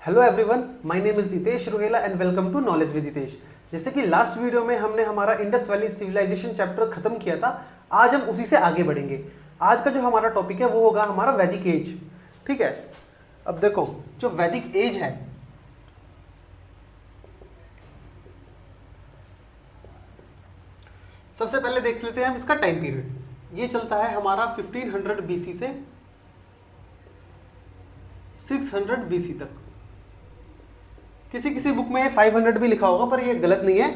Hello everyone, my name is Ditesh Rohela and welcome to knowledge with Ditesh. जैसे कि last video में हमने हमारा इंडस वैली सिविलाइजेशन चैप्टर खत्म किया था, आज हम उसी से आगे बढ़ेंगे। आज का जो हमारा टॉपिक है वो होगा हमारा वैदिक एज। ठीक है, अब देखो जो वैदिक एज है सबसे पहले देख लेते हैं हम इसका टाइम पीरियड। ये चलता है हमारा 1500 बीसी से 600 बीसी तक। किसी किसी बुक में 500 भी लिखा होगा पर ये गलत नहीं है,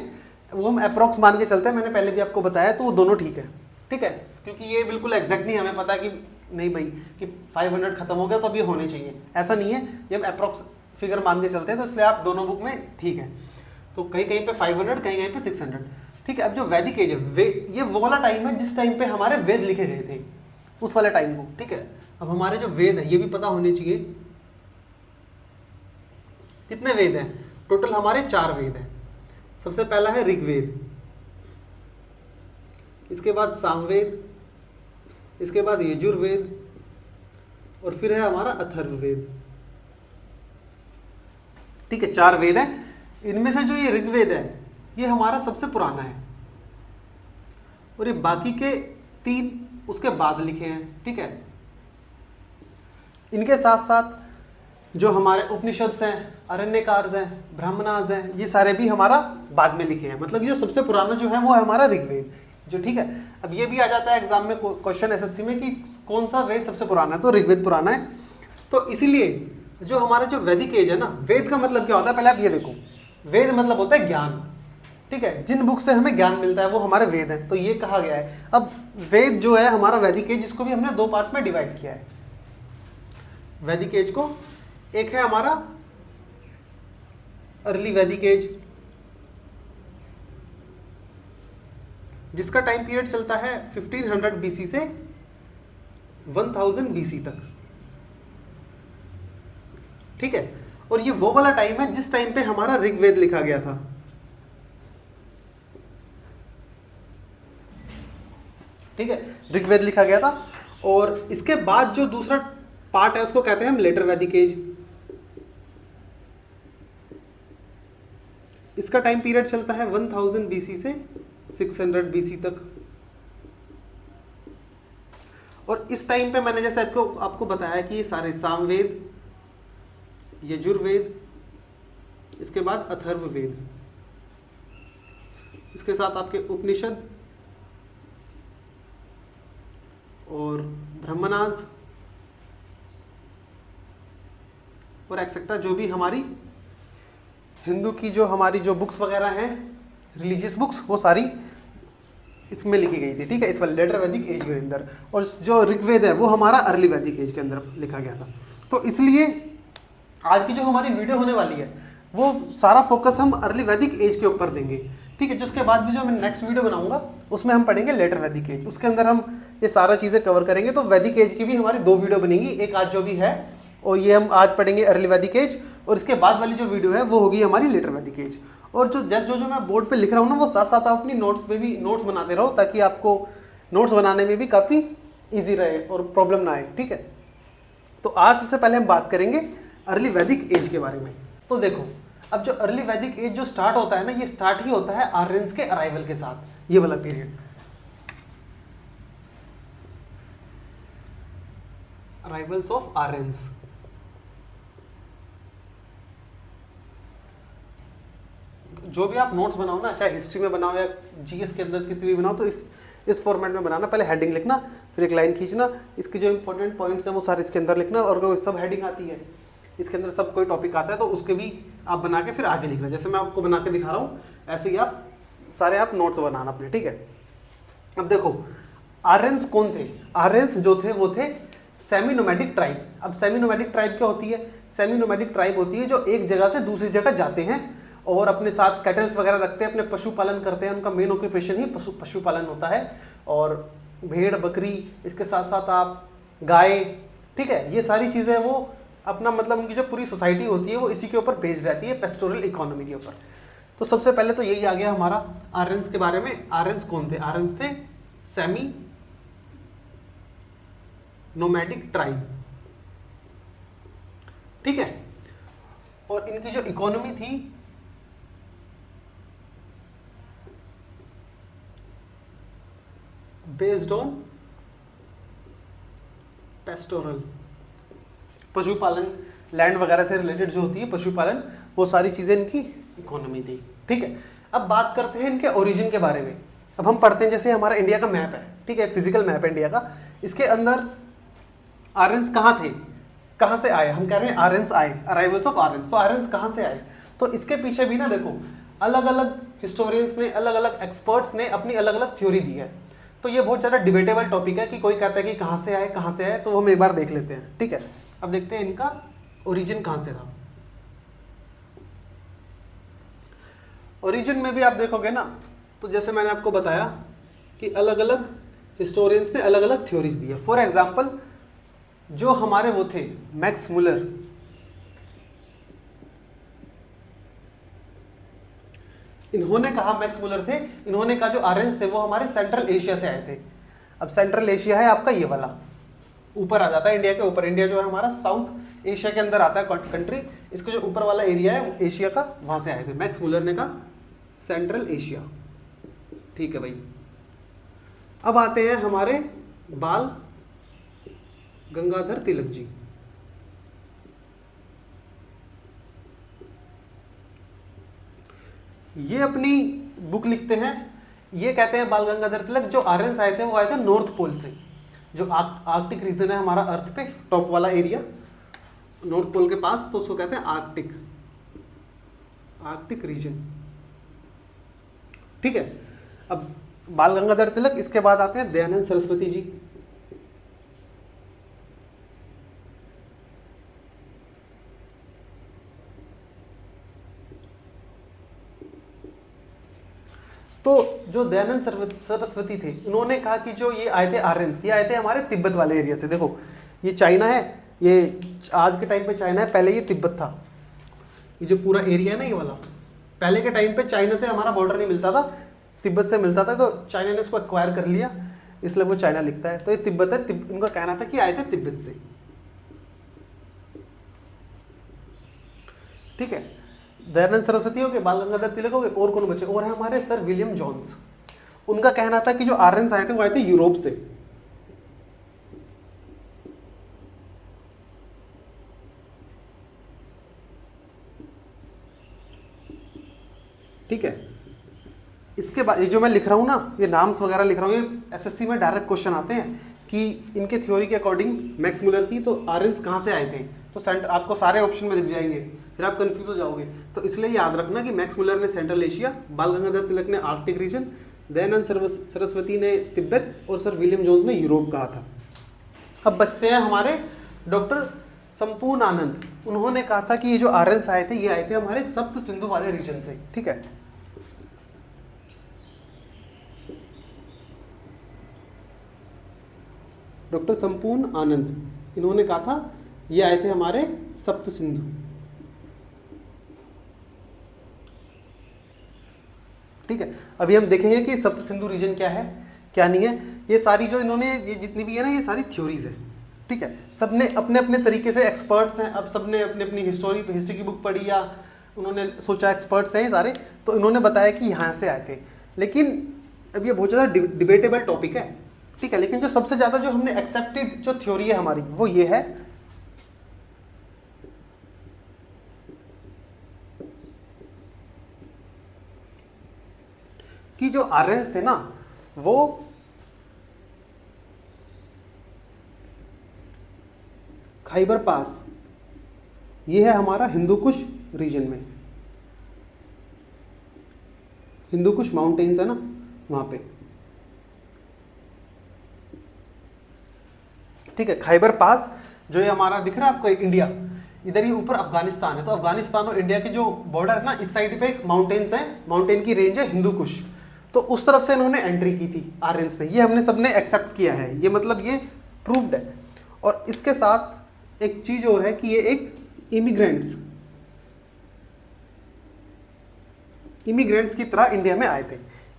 वो हम अप्रॉक्स मान के चलते हैं। मैंने पहले भी आपको बताया, तो वो दोनों ठीक है। ठीक है, क्योंकि ये बिल्कुल एग्जैक्ट नहीं हमें पता कि नहीं भाई कि 500 खत्म हो गया तो अब ये होने चाहिए, ऐसा नहीं है। ये हम अप्रॉक्स फिगर मान के चलते हैं, तो इसलिए आप दोनों बुक में ठीक है। तो कहीं कहीं पे 500, कहीं कहीं पे 600। ठीक है, अब जो वैदिक एज है ये वो वाला टाइम है जिस टाइम पे हमारे वेद लिखे गए थे, उस वाले टाइम को। ठीक है, अब हमारे जो वेद है ये भी पता होने चाहिए। कितने वेद हैं टोटल? हमारे 4 वेद हैं। सबसे पहला है ऋग्वेद, इसके बाद सामवेद, इसके बाद यजुर्वेद और फिर है हमारा अथर्ववेद। ठीक है, 4 वेद हैं। इनमें से जो ये ऋग्वेद है ये हमारा सबसे पुराना है और ये बाकी के 3 उसके बाद लिखे हैं। ठीक है, इनके साथ साथ जो हमारे उपनिषद हैं, अरण्यकार्स हैं, ब्राह्मणास हैं, ये सारे भी हमारा बाद में लिखे हैं। मतलब ये सबसे पुराना जो है वो है हमारा ऋग्वेद जो। ठीक है, अब ये भी आ जाता है एग्जाम में क्वेश्चन एसएससी में कि कौन सा वेद सबसे पुराना है, तो ऋग्वेद पुराना है। तो इसीलिए जो हमारा जो वैदिक एज है ना, वेद का मतलब क्या होता है पहले आप ये देखो। वेद मतलब होता है ज्ञान। ठीक है, जिन बुक से हमें ज्ञान मिलता है वो हमारे वेद हैं, तो ये कहा गया है। अब वेद जो है हमारा वैदिक एज, जिसको भी हमने 2 पार्ट्स में डिवाइड किया है वैदिक एज को। एक है हमारा अर्ली वैदिक एज, जिसका टाइम पीरियड चलता है 1500 बीसी से 1000 बीसी तक। ठीक है, और ये वो वाला टाइम है जिस टाइम पे हमारा ऋग्वेद लिखा गया था। ठीक है, ऋग्वेद लिखा गया था। और इसके बाद जो दूसरा पार्ट है उसको कहते हैं हम लेटर वैदिक एज। इसका टाइम पीरियड चलता है 1000 बीसी से 600 बीसी तक। और इस टाइम पे मैंने जैसे आपको बताया कि ये सारे सामवेद, यजुर्वेद, इसके बाद अथर्ववेद, इसके साथ आपके उपनिषद और ब्राह्मणास और एक्सेट्रा, जो भी हमारी हिंदू की जो हमारी जो बुक्स वगैरह हैं, रिलीजियस बुक्स, वो सारी इसमें लिखी गई थी। ठीक है, इस वाले लेटर वैदिक एज के अंदर। और जो ऋग्वेद है वो हमारा अर्ली वैदिक एज के अंदर लिखा गया था। तो इसलिए आज की जो हमारी वीडियो होने वाली है वो सारा फोकस हम अर्ली वैदिक एज के ऊपर देंगे। ठीक है, जिसके बाद भी जो मैं नेक्स्ट वीडियो बनाऊंगा उसमें हम पढ़ेंगे लेटर वैदिक एज। उसके अंदर हम ये सारा चीज़ें कवर करेंगे। तो वैदिक एज की भी हमारी 2 वीडियो बनेंगी, एक आज जो भी है और ये हम आज पढ़ेंगे अर्ली वैदिक एज, और इसके बाद वाली जो वीडियो है वो होगी हमारी लेटर वैदिक एज। और जो मैं बोर्ड पे लिख रहा हूँ ना, वो साथ साथ आप अपनी नोट्स में भी नोट्स बनाते रहो, ताकि आपको नोट्स बनाने में भी काफ़ी ईजी रहे और प्रॉब्लम ना आए। ठीक है, तो आज सबसे पहले हम बात करेंगे अर्ली वैदिक एज के बारे में। तो देखो, अब जो अर्ली वैदिक एज जो स्टार्ट होता है ना, ये स्टार्ट ही होता है आर्यंस के अराइवल के साथ, ये वाला पीरियड। Arrivals of Aryans. जो भी आप नोट्स बनाओ ना, चाहे हिस्ट्री में बनाओ या जीएस के अंदर किसी भी बनाओ, तो इस फॉर्मेट में बनाना। पहले हेडिंग लिखना, फिर एक लाइन खींचना, इसके जो इंपॉर्टेंट पॉइंट्स हैं वो सारे इसके अंदर लिखना, और कोई सब हेडिंग आती है इसके अंदर, सब कोई टॉपिक आता है तो उसके भी आप बना के फिर आगे लिखना। जैसे मैं आपको बना के दिखा रहा हूँ, ऐसे ही आप सारे नोट्स बनाना अपने। ठीक है, अब देखो आर्यंस कौन थे? आर्यंस जो थे वो थे सेमी नोमैडिक ट्राइब। अब सेमी नोमैडिक ट्राइब क्या होती है? सेमी नोमैडिक ट्राइब होती है जो एक जगह से दूसरी जगह जाते हैं और अपने साथ कैटल्स वगैरह रखते हैं, अपने पशुपालन करते हैं। उनका मेन ऑक्यूपेशन ही पशुपालन होता है, और भेड़ बकरी, इसके साथ साथ आप गाय, ठीक है, ये सारी चीज़ें वो अपना मतलब उनकी जो पूरी सोसाइटी होती है वो इसी के ऊपर बेस्ड रहती है, पेस्टोरल इकोनॉमी के ऊपर। तो सबसे पहले तो यही आ गया हमारा आर्यंस के बारे में। आर्यंस कौन थे? आर्यंस थे सेमी नोमैडिक ट्राइब। ठीक है, और इनकी जो इकोनॉमी थी बेस्ड ऑन पेस्टोरल, पशुपालन, लैंड वगैरह से रिलेटेड जो होती है पशुपालन, वो सारी चीजें इनकी इकोनॉमी थी। ठीक है, अब बात करते हैं इनके ओरिजिन के बारे में। अब हम पढ़ते हैं, जैसे हमारा इंडिया का मैप है, ठीक है, फिजिकल मैप है इंडिया का, इसके अंदर आर्यंस कहाँ थे, कहाँ से आए, हम कह रहे हैं आर्यंस आए, अराइवल्स ऑफ आर्यंस, तो आर्यंस कहाँ से आए, तो इसके पीछे भी ना देखो अलग अलग हिस्टोरियंस ने, अलग अलग एक्सपर्ट्स ने अपनी अलग अलग थ्योरी दी है। तो ये बहुत ज़्यादा डिबेटेबल टॉपिक है कि कोई कहता है कि कहाँ से आए, कहाँ से आए, तो हम एक बार देख लेते हैं। ठीक है, अब देखते हैं इनका ओरिजिन कहाँ से था। ओरिजिन में भी आप देखोगे ना, तो जैसे मैंने आपको बताया कि अलग अलग हिस्टोरियंस ने अलग अलग थ्योरीज दी है। फॉर एग्जाम्पल जो हमारे वो थे मैक्स मुलर, इन्होंने कहा, मैक्स मुलर थे, इन्होंने कहा जो आर्यंस थे वो हमारे सेंट्रल एशिया से आए थे। अब सेंट्रल एशिया है आपका ये वाला, ऊपर आ जाता है इंडिया के ऊपर, इंडिया जो है हमारा साउथ एशिया के अंदर आता है कंट्री, इसका जो ऊपर वाला एरिया है वो एशिया का, वहां से आए थे। मैक्स मुलर ने कहा सेंट्रल एशिया। ठीक है भाई, अब आते हैं हमारे बाल गंगाधर तिलक जी। ये अपनी बुक लिखते हैं, ये कहते हैं बाल गंगाधर तिलक जो आर्यंस आए थे वो आए थे नॉर्थ पोल से, जो आर्कटिक रीजन है हमारा अर्थ पे, टॉप वाला एरिया नॉर्थ पोल के पास, तो उसको कहते हैं आर्कटिक रीजन। ठीक है, अब बाल गंगाधर तिलक, इसके बाद आते हैं दयानंद सरस्वती जी। तो जो दयानंद सरस्वती थे, इन्होंने कहा कि जो ये आए थे आर्यंस, ये आए थे हमारे तिब्बत वाले एरिया से। देखो ये चाइना है, ये आज के टाइम पे चाइना है, पहले ये तिब्बत था। ये जो पूरा एरिया है ना ये वाला, पहले के टाइम पे चाइना से हमारा बॉर्डर नहीं मिलता था, तिब्बत से मिलता था, तो चाइना ने इसको एक्वायर कर लिया, इसलिए वो चाइना लिखता है। तो ये तिब्बत है, इनका कहना था कि आए थे तिब्बत से। ठीक है, दयानंद सरस्वती हो गए, बाल गंगाधर तिलक हो गए, और कौन बचे, और है हमारे सर विलियम जॉन्स। उनका कहना था कि जो आर्यंस आए थे वो आए थे यूरोप से। ठीक है, इसके बाद ये जो मैं लिख रहा हूँ ना, ये नाम्स वगैरह लिख रहा हूँ, ये एसएससी में डायरेक्ट क्वेश्चन आते हैं कि इनके थ्योरी के अकॉर्डिंग मैक्स मुलर की, तो आर्यंस कहाँ से आए थे, तो सेंटर आपको सारे ऑप्शन में दिख जाएंगे, फिर आप कंफ्यूज हो जाओगे। तो इसलिए याद रखना कि मैक्स मुलर ने सेंट्रल एशिया, बाल गंगाधर तिलक ने आर्कटिक रीजन, दयानंद सरस्वती ने तिब्बत, और सर विलियम जोन्स ने यूरोप कहा था। अब बचते हैं हमारे डॉक्टर संपूर्ण आनंद। उन्होंने कहा था कि ये जो आर्यंस आए थे, ये आए थे हमारे सप्त सिंधु वाले रीजन से। ठीक है, डॉक्टर संपूर्ण आनंद, इन्होंने कहा था ये आए थे हमारे सप्त सिंधु। ठीक है, अभी हम देखेंगे कि सप्त सिंधु रीजन क्या है, क्या नहीं है। ये सारी जो इन्होंने, ये जितनी भी है ना, ये सारी थ्योरीज है। ठीक है, सबने अपने अपने तरीके से, एक्सपर्ट्स हैं, अब सबने अपनी अपनी हिस्ट्री की बुक पढ़ी, या उन्होंने सोचा, एक्सपर्ट्स हैं ये सारे, तो इन्होंने बताया कि यहाँ से आए थे। लेकिन अब ये बहुत ज़्यादा डिबेटेबल टॉपिक है। ठीक है, लेकिन जो सबसे ज़्यादा जो हमने एक्सेप्टेड जो थ्योरी है हमारी, वो ये है कि जो आर्यंस थे ना, वो खाइबर पास, ये है हमारा हिंदू कुश रीजन में, हिंदू कुश माउंटेन्स है ना वहां पे। ठीक है, खाइबर पास जो ये हमारा दिख रहा है आपको, एक इंडिया, इधर ही ऊपर अफगानिस्तान है, तो अफगानिस्तान और इंडिया की जो बॉर्डर है ना, इस साइड पे एक माउंटेन्स है, माउंटेन की रेंज है हिंदू कुश, तो उस तरफ से इन्होंने एंट्री की थी आर्यंस ने। ये हमने सबने एक्सेप्ट किया है, ये मतलब ये प्रूव्ड है। और इसके साथ एक चीज और है कि ये एक इमिग्रेंट्स की तरह इंडिया में आए थे।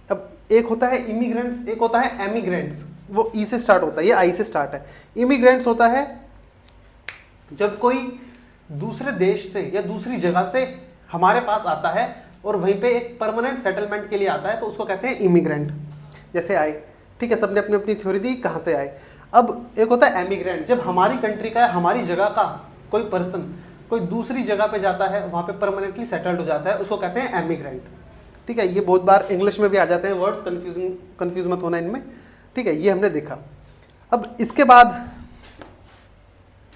अब एक होता है इमिग्रेंट्स, एक होता है एमिग्रेंट्स, वो ई से स्टार्ट होता है, ये आई से स्टार्ट है। इमिग्रेंट्स होता है जब कोई दूसरे देश से या दूसरी जगह से हमारे पास आता है और वहीं पे एक परमानेंट सेटलमेंट के लिए आता है, तो उसको कहते हैं इमिग्रेंट। जैसे आए, ठीक है, सबने अपनी अपनी थ्योरी दी कहाँ से आए। अब एक होता है एमिग्रेंट, जब हमारी कंट्री का हमारी जगह का कोई पर्सन कोई दूसरी जगह पे जाता है, वहाँ पे परमानेंटली सेटल्ड हो जाता है, उसको कहते हैं एमिग्रेंट। ठीक है, ये बहुत बार इंग्लिश में भी आ जाते हैं वर्ड्स, कंफ्यूज मत होना इनमें। ठीक है, ये हमने देखा। अब इसके बाद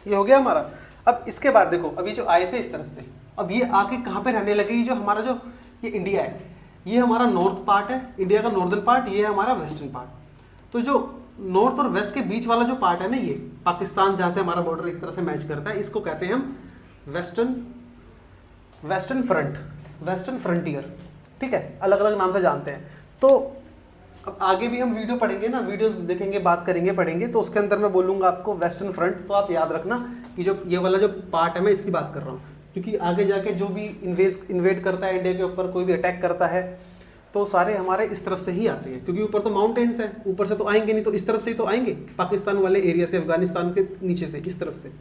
ये हो गया हमारा। अब इसके बाद देखो, अभी जो आए थे इस तरफ से, अब ये आके कहाँ पे रहने लगे। जो हमारा जो ये इंडिया है, ये हमारा नॉर्थ पार्ट है, इंडिया का नॉर्दर्न पार्ट, ये है हमारा वेस्टर्न पार्ट। तो जो नॉर्थ और वेस्ट के बीच वाला जो पार्ट है ना, ये पाकिस्तान जहाँ से हमारा बॉर्डर एक तरह से मैच करता है, इसको कहते हैं हम वेस्टर्न फ्रंट, वेस्टर्न फ्रंटियर। ठीक है, अलग अलग नाम से जानते हैं। तो अब आगे भी हम वीडियो पढ़ेंगे ना, वीडियोस देखेंगे, बात करेंगे, पढ़ेंगे, तो उसके अंदर मैं बोलूँगा आपको वेस्टर्न फ्रंट। तो आप याद रखना कि जो ये वाला जो पार्ट है, मैं इसकी बात कर रहा हूँ, क्योंकि आगे जाके जो भी इन्वेड करता है इंडिया के ऊपर, कोई भी अटैक करता है, तो सारे हमारे इस तरफ से ही आते हैं, क्योंकि ऊपर तो माउंटेन्स हैं, ऊपर से तो आएंगे नहीं, तो इस तरफ से ही तो आएंगे, पाकिस्तान वाले एरिया से, अफगानिस्तान के नीचे से, इस तरफ से।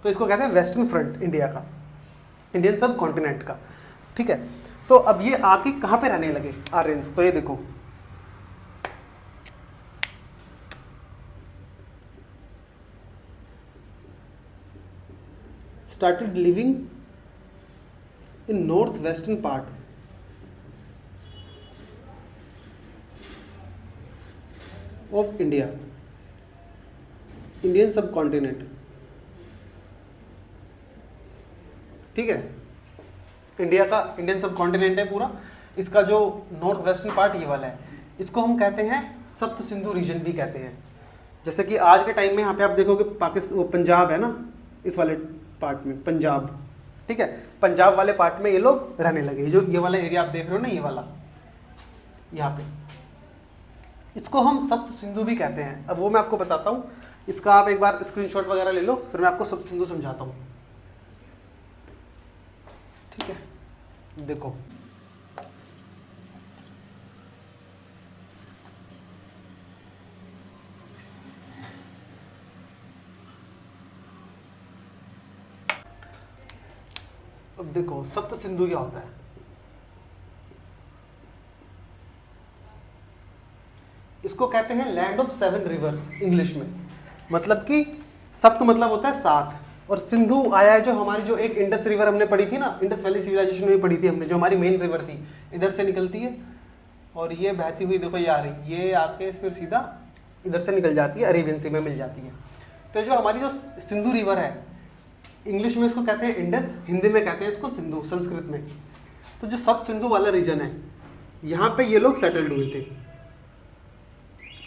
तो इसको कहते हैं वेस्टर्न फ्रंट इंडिया का, इंडियन सब कॉन्टिनेंट का। ठीक है, तो अब ये आके कहाँ पे रहने लगे आर्यंस। तो ये देखो, started living in northwestern part of India, Indian subcontinent। ठीक है, इंडिया का इंडियन सबकॉन्टिनेंट है पूरा, इसका जो नॉर्थ वेस्टर्न पार्ट ये वाला है, इसको हम कहते हैं सप्त सिंधु रीजन भी कहते हैं। जैसे कि आज के टाइम में यहाँ पे आप देखोगे पाकिस्तान, वो पंजाब है ना, इस वाले पार्ट में पंजाब। ठीक है, पंजाब वाले पार्ट में ये लोग रहने लगे। जो ये वाला एरिया आप देख रहे हो ना, ये वाला यहाँ पे, इसको हम सप्त सिंधु भी कहते हैं। अब वो मैं आपको बताता हूँ, इसका आप एक बार स्क्रीनशॉट वगैरह ले लो, फिर मैं आपको सप्त सिंधु समझाता हूँ। ठीक है, देखो अब देखो सप्त सिंधु क्या होता है। इसको कहते हैं लैंड ऑफ 7 रिवर्स इंग्लिश में। मतलब कि सप्त मतलब होता है 7, और सिंधु आया है जो हमारी जो एक इंडस रिवर हमने पढ़ी थी ना, इंडस वैली सिविलाइजेशन में पढ़ी थी हमने, जो हमारी मेन रिवर थी, इधर से निकलती है और ये बहती हुई देखो ये आ रही, ये आके फिर सीधा इधर से निकल जाती है, अरेबियन सी में मिल जाती है। तो जो हमारी जो सिंधु रिवर है, इंग्लिश में इसको कहते हैं इंडस, हिंदी में कहते हैं इसको सिंधु, संस्कृत में। तो जो सब सिंधु वाला रीजन है, यहाँ पे ये लोग सेटल्ड हुए थे।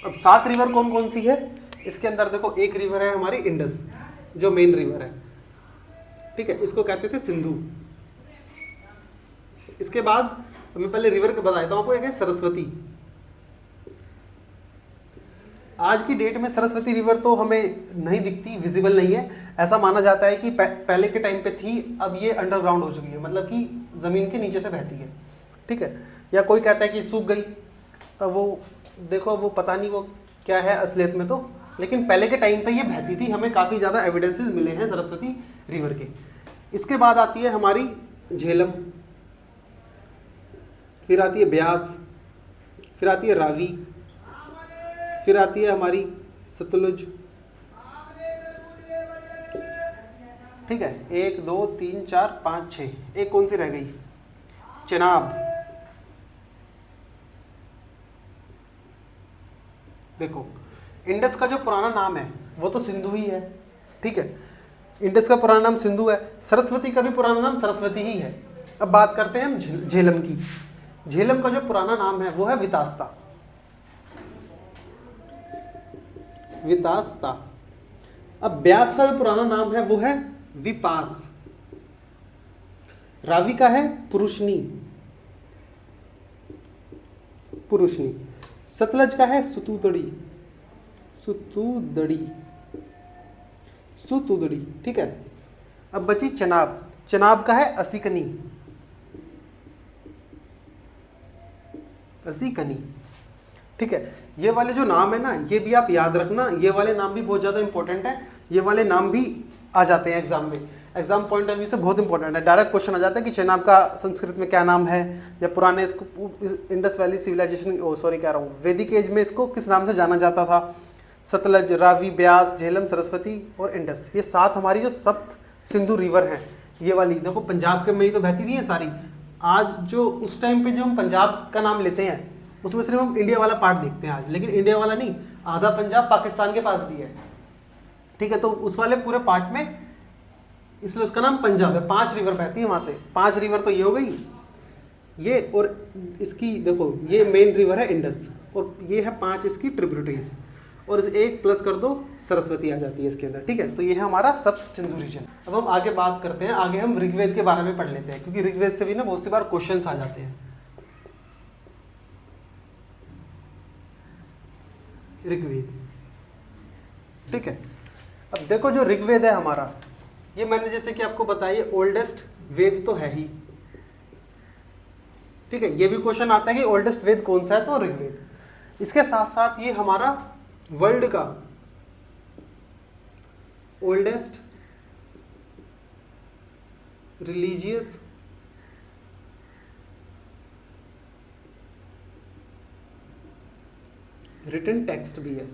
अब 7 रिवर कौन कौन सी है इसके अंदर देखो, एक रिवर है हमारी इंडस, जो मेन रिवर है। ठीक है, इसको कहते थे सिंधु। इसके बाद मैं पहले रिवर को बताता हूँ आपको, एक है सरस्वती। आज की डेट में सरस्वती रिवर तो हमें नहीं दिखती, विजिबल नहीं है। ऐसा माना जाता है कि पहले के टाइम पे थी, अब ये अंडरग्राउंड हो चुकी है, मतलब कि ज़मीन के नीचे से बहती है। ठीक है, या कोई कहता है कि सूख गई, तो वो देखो वो पता नहीं वो क्या है असलियत में, तो लेकिन पहले के टाइम पे ये बहती थी, हमें काफ़ी ज़्यादा एविडेंसेस मिले हैं सरस्वती रिवर के। इसके बाद आती है हमारी झेलम, फिर आती है ब्यास, फिर आती है रावी, फिर आती है हमारी सतलुज। ठीक है, 1 2 3 4 5 6, एक कौन सी रह गई, चेनाब। देखो इंडस का जो पुराना नाम है वो तो सिंधु ही है। ठीक है, इंडस का पुराना नाम सिंधु है, सरस्वती का भी पुराना नाम सरस्वती ही है। अब बात करते हैं हम झेलम की। झेलम का जो पुराना नाम है वो है वितास्ता, वितास्ता। अब ब्यास का जो पुराना नाम है वो है विपास। रावी का है पुरुषनी, पुरुषनी। सतलज का है सुतुदड़ी, सुतुदड़ी, सुतुदड़ी। ठीक है, अब बची चनाब। चनाब का है असीकनी, असीकनी। ठीक है, ये वाले जो नाम है ना, ये भी आप याद रखना, ये वाले नाम भी बहुत ज़्यादा इंपॉर्टेंट है, ये वाले नाम भी आ जाते हैं एग्जाम में। एग्जाम पॉइंट ऑफ व्यू से बहुत इंपॉर्टेंट है। डायरेक्ट क्वेश्चन आ जाता है कि चेनाब का संस्कृत में क्या नाम है, या पुराने इसको इंडस वैली सिविलाइजेशन, सॉरी कह रहा हूँ, वैदिक एज में इसको किस नाम से जाना जाता था। सतलज, रावी, ब्यास, झेलम, सरस्वती और इंडस, ये 7 हमारी जो सप्त सिंधु रिवर हैं, ये वाली देखो पंजाब के में ही तो बहती थी ये सारी। आज जो उस टाइम पे जो हम पंजाब का नाम लेते हैं उसमें सिर्फ हम इंडिया वाला पार्ट देखते हैं आज, लेकिन इंडिया वाला नहीं, आधा पंजाब पाकिस्तान के पास भी है, ठीक है। तो उस वाले पूरे पार्ट में इसलिए उसका नाम पंजाब है। 5 रिवर बहती है वहाँ से। 5 रिवर तो ये हो गई, ये, और इसकी देखो ये मेन रिवर है इंडस, और ये है 5 इसकी ट्रिब्यूटरीज, और इस एक प्लस कर दो सरस्वती आ जाती है इसके अंदर, ठीक है। तो ये है हमारा सप्त सिंधु रीजन। अब हम आगे बात करते हैं, आगे हम ऋग्वेद के बारे में पढ़ लेते हैं, क्योंकि ऋग्वेद से भी ना बहुत सी बार क्वेश्चंस आ जाते हैं। ऋग्वेद, ठीक है। अब देखो जो ऋग्वेद है हमारा, ये मैंने जैसे कि आपको बताया ओल्डेस्ट वेद तो है ही, ठीक है। ये भी क्वेश्चन आता है कि ओल्डेस्ट वेद कौन सा है, तो ऋग्वेद। इसके साथ साथ ये हमारा वर्ल्ड का ओल्डेस्ट रिलीजियस रिटन टेक्स्ट भी है।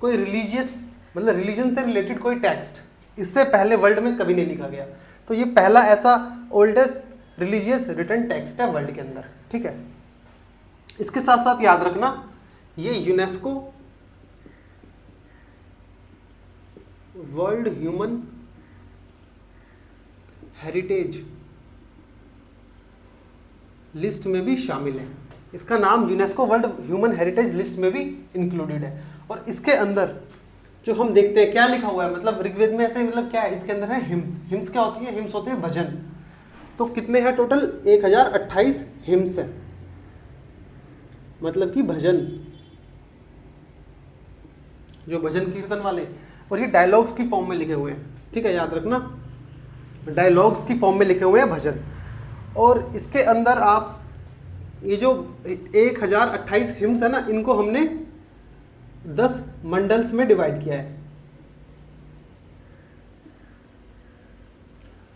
कोई रिलीजियस मतलब रिलीजन से रिलेटेड कोई टेक्स्ट इससे पहले वर्ल्ड में कभी नहीं लिखा गया, तो ये पहला ऐसा ओल्डेस्ट रिलीजियस रिटन टेक्स्ट है वर्ल्ड के अंदर, ठीक है। इसके साथ साथ याद रखना ये UNESCO world human heritage list में भी शामिल है। इसका नाम UNESCO world human heritage list में भी इंक्लूडेड है। और इसके अंदर जो हम देखते हैं क्या लिखा हुआ है, मतलब ऋग्वेद में ऐसे मतलब क्या है, इसके अंदर है हिम्स। हिम्स क्या होती है, हिम्स होते हैं भजन। तो कितने हैं टोटल, 1028 हिम्स है, मतलब कि भजन, जो भजन कीर्तन वाले, और ये डायलॉग्स की फॉर्म में लिखे हुए हैं, ठीक है, याद रखना डायलॉग्स की फॉर्म में लिखे हुए हैं भजन। और इसके अंदर आप ये जो 1028 हिम्स है ना, इनको हमने 10 मंडल्स में डिवाइड किया है,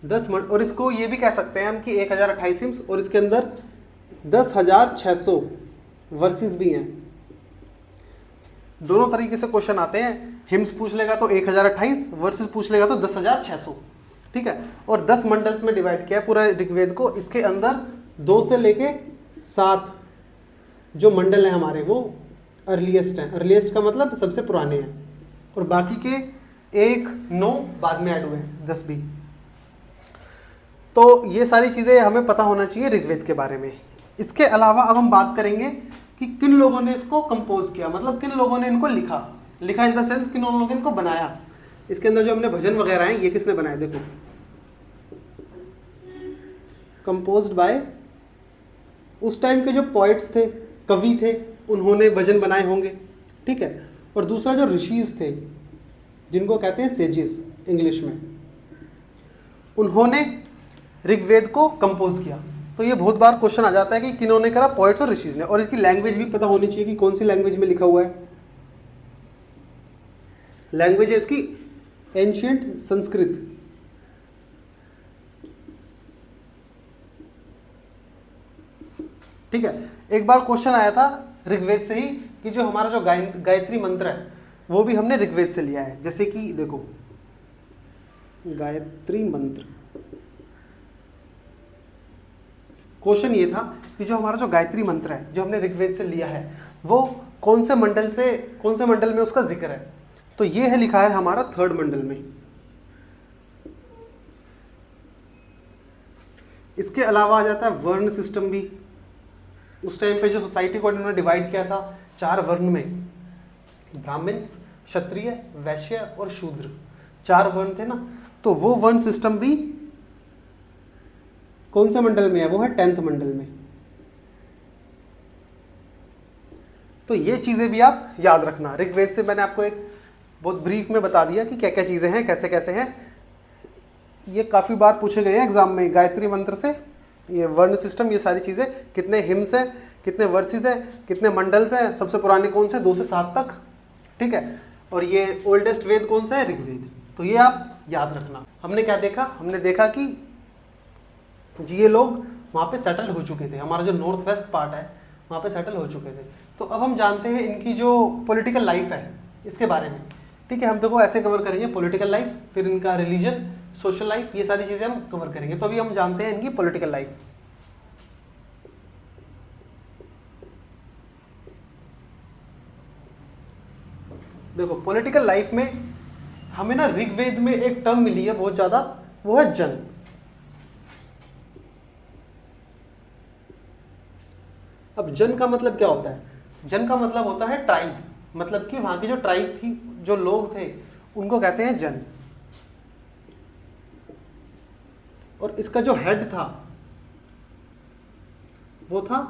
10 और इसको ये भी कह सकते हैं हम कि 1028 हिम्स, और इसके अंदर 10,600 वर्सेस भी हैं। दोनों तरीके से क्वेश्चन आते हैं, हिम्स पूछ लेगा तो 1028, वर्सेस पूछ लेगा तो 10,600, ठीक है। और 10 मंडल्स में डिवाइड किया है पूरा ऋग्वेद को। इसके अंदर 2 से लेके 7 जो मंडल हैं हमारे वो अर्लीस्ट हैं। अर्लीस्ट का मतलब सबसे पुराने हैं, और बाकी के 1, 9 बाद में ऐड हुए हैं, 10 भी। तो ये सारी चीज़ें हमें पता होना चाहिए ऋग्वेद के बारे में। इसके अलावा अब हम बात करेंगे कि किन लोगों ने इसको कंपोज किया, मतलब किन लोगों ने इनको लिखा इन द सेंस किन लोगों ने इनको बनाया। इसके अंदर जो हमने भजन वगैरह हैं ये किसने बनाए, देखो कंपोज्ड बाय उस टाइम के जो पोइट्स थे, कवि थे, उन्होंने भजन बनाए होंगे, ठीक है। और दूसरा जो ऋषिज थे, जिनको कहते हैं सेजिस इंग्लिश में, उन्होंने ऋग्वेद को कंपोज किया। तो ये बहुत बार क्वेश्चन आ जाता है कि किन्होंने करा, पोइट्स और ऋषिज ने। और इसकी लैंग्वेज भी पता होनी चाहिए कि कौन सी लैंग्वेज में लिखा हुआ है। लैंग्वेज है इसकी एंशिएंट संस्कृत, ठीक है। एक बार क्वेश्चन आया था ऋग्वेद से ही कि जो हमारा जो गायत्री मंत्र है वो भी हमने ऋग्वेद से लिया है। जैसे कि देखो गायत्री मंत्र, क्वेश्चन ये था कि जो हमारा जो गायत्री मंत्र है जो हमने ऋग्वेद से लिया है वो कौन से मंडल में उसका जिक्र है। तो ये है लिखा है हमारा 3rd मंडल में। इसके अलावा आ जाता है वर्ण सिस्टम भी। उस टाइम पे जो सोसाइटी को इन्होंने डिवाइड किया था 4 वर्ण में, ब्राह्मण, क्षत्रिय, वैश्य और शूद्र, 4 वर्ण थे ना। तो वो वर्ण सिस्टम भी कौन से मंडल में है, वो है 10th मंडल में। तो ये चीज़ें भी आप याद रखना। ऋग्वेद से मैंने आपको एक बहुत ब्रीफ में बता दिया कि क्या क्या चीज़ें हैं, कैसे कैसे हैं। ये काफ़ी बार पूछे गए हैं एग्जाम में, गायत्री मंत्र से, ये वर्ण सिस्टम, ये सारी चीज़ें, कितने हिम्स हैं, कितने वर्सेस हैं, कितने मंडल्स हैं, सबसे पुराने कौन से 2 से 7 तक, ठीक है। और ये ओल्डेस्ट वेद कौन सा है? ऋग्वेद। तो ये आप याद रखना। हमने क्या देखा? हमने देखा कि जी ये लोग वहाँ पे सेटल हो चुके थे, हमारा जो नॉर्थ वेस्ट पार्ट है वहाँ पे सेटल हो चुके थे। तो अब हम जानते हैं इनकी जो पॉलिटिकल लाइफ है इसके बारे में, ठीक है। हम देखो ऐसे कवर करेंगे पॉलिटिकल लाइफ, फिर इनका रिलीजन, सोशल लाइफ, ये सारी चीज़ें हम कवर करेंगे। तो अभी हम जानते हैं इनकी पॉलिटिकल लाइफ। देखो पॉलिटिकल लाइफ में हमें ना ऋग्वेद में एक टर्म मिली है बहुत ज़्यादा, वो है जन। अब जन का मतलब क्या होता है? जन का मतलब होता है ट्राइब, मतलब कि वहां की जो ट्राइब थी, जो लोग थे, उनको कहते हैं जन। और इसका जो हेड था वो था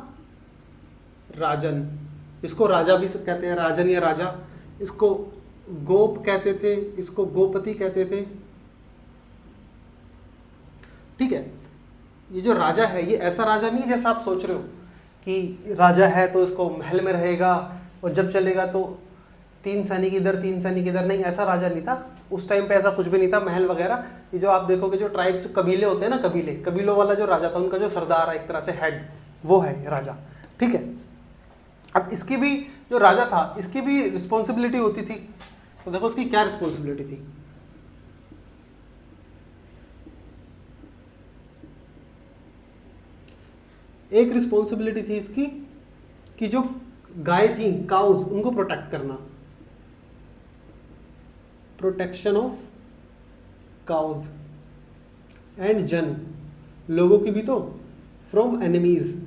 राजन। इसको राजा भी कहते हैं, राजन या राजा। इसको गोप कहते थे, इसको गोपति कहते थे, ठीक है। ये जो राजा है ये ऐसा राजा नहीं जैसा आप सोच रहे हो कि राजा है तो इसको महल में रहेगा और जब चलेगा तो 3 सैनिक इधर 3 सैनिक इधर, नहीं, ऐसा राजा नहीं था। उस टाइम पे ऐसा कुछ भी नहीं था, महल वगैरह। ये जो आप देखोगे जो ट्राइब्स कबीले होते हैं ना, कबीलों वाला जो राजा था, उनका जो सरदार है एक तरह से हेड, वो है राजा, ठीक है। अब इसकी भी जो राजा था इसकी भी रिस्पॉन्सिबिलिटी होती थी। तो देखो उसकी क्या रिस्पॉन्सिबिलिटी थी। एक रिस्पॉन्सिबिलिटी थी इसकी कि जो गाय थी, काउज, उनको प्रोटेक्ट करना, प्रोटेक्शन ऑफ काउज। एंड जन, लोगों की भी तो, फ्रॉम एनिमीज।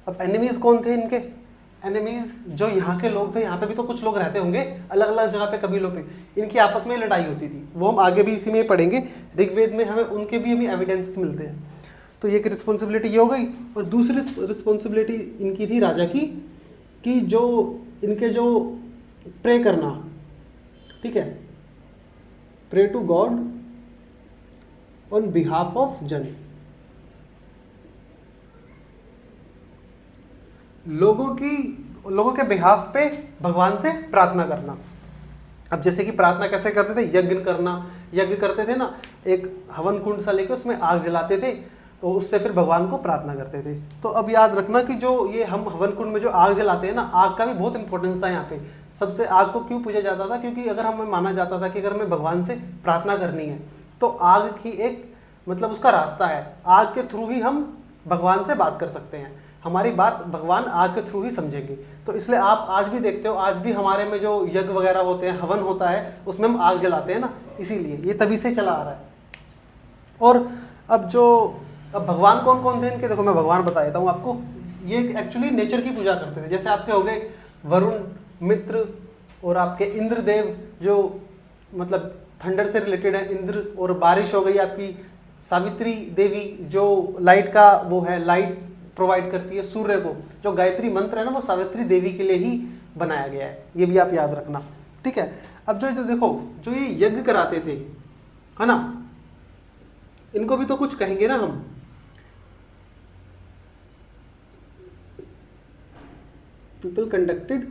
अब एनिमीज कौन थे इनके? एनिमीज जो यहाँ के लोग थे, यहाँ पे भी तो कुछ लोग रहते होंगे अलग अलग जगह पे, कबीलों पे, इनकी आपस में लड़ाई होती थी। वो हम आगे भी इसी में पढ़ेंगे। ऋग्वेद में हमें उनके भी हमें एविडेंस मिलते हैं। तो ये एक रिस्पॉन्सिबिलिटी ये हो गई। और दूसरी रिस्पॉन्सिबिलिटी इनकी थी राजा की, कि जो इनके जो प्रे करना, ठीक है, pray to God on behalf of जन। लोगों के बिहाफ पे भगवान से प्रार्थना करना। अब जैसे कि प्रार्थना कैसे करते थे? यज्ञ करना, यज्ञ करते थे ना, एक हवन कुंड सा लेके उसमें आग जलाते थे, तो उससे फिर भगवान को प्रार्थना करते थे। तो अब याद रखना कि जो ये हम हवन कुंड में जो आग जलाते हैं ना, आग का भी बहुत इंपॉर्टेंस था यहाँ पे। सबसे आग को क्यों पूजा जाता था? क्योंकि अगर हमें माना जाता था कि अगर हमें भगवान से प्रार्थना करनी है तो आग की एक मतलब उसका रास्ता है, आग के थ्रू ही हम भगवान से बात कर सकते हैं, हमारी बात भगवान आग के थ्रू ही समझेंगे। तो इसलिए आप आज भी देखते हो, आज भी हमारे में जो यज्ञ वगैरह होते हैं, हवन होता है, उसमें हम आग जलाते हैं ना, इसीलिए ये तभी से चला आ रहा है। और अब भगवान कौन कौन थे इनके? देखो मैं भगवान बता देता हूँ आपको। ये एक्चुअली नेचर की पूजा करते थे। जैसे आपके हो गए वरुण, मित्र, और आपके इंद्रदेव जो मतलब थंडर से रिलेटेड है, इंद्र। और बारिश हो गई आपकी सावित्री देवी जो लाइट का वो है, लाइट प्रोवाइड करती है सूर्य को। जो गायत्री मंत्र है ना, वो सावित्री देवी के लिए ही बनाया गया है, ये भी आप याद रखना, ठीक है। अब जो देखो जो ये यज्ञ कराते थे, है ना, इनको भी तो कुछ कहेंगे ना हम। पीपल कंडक्टेड,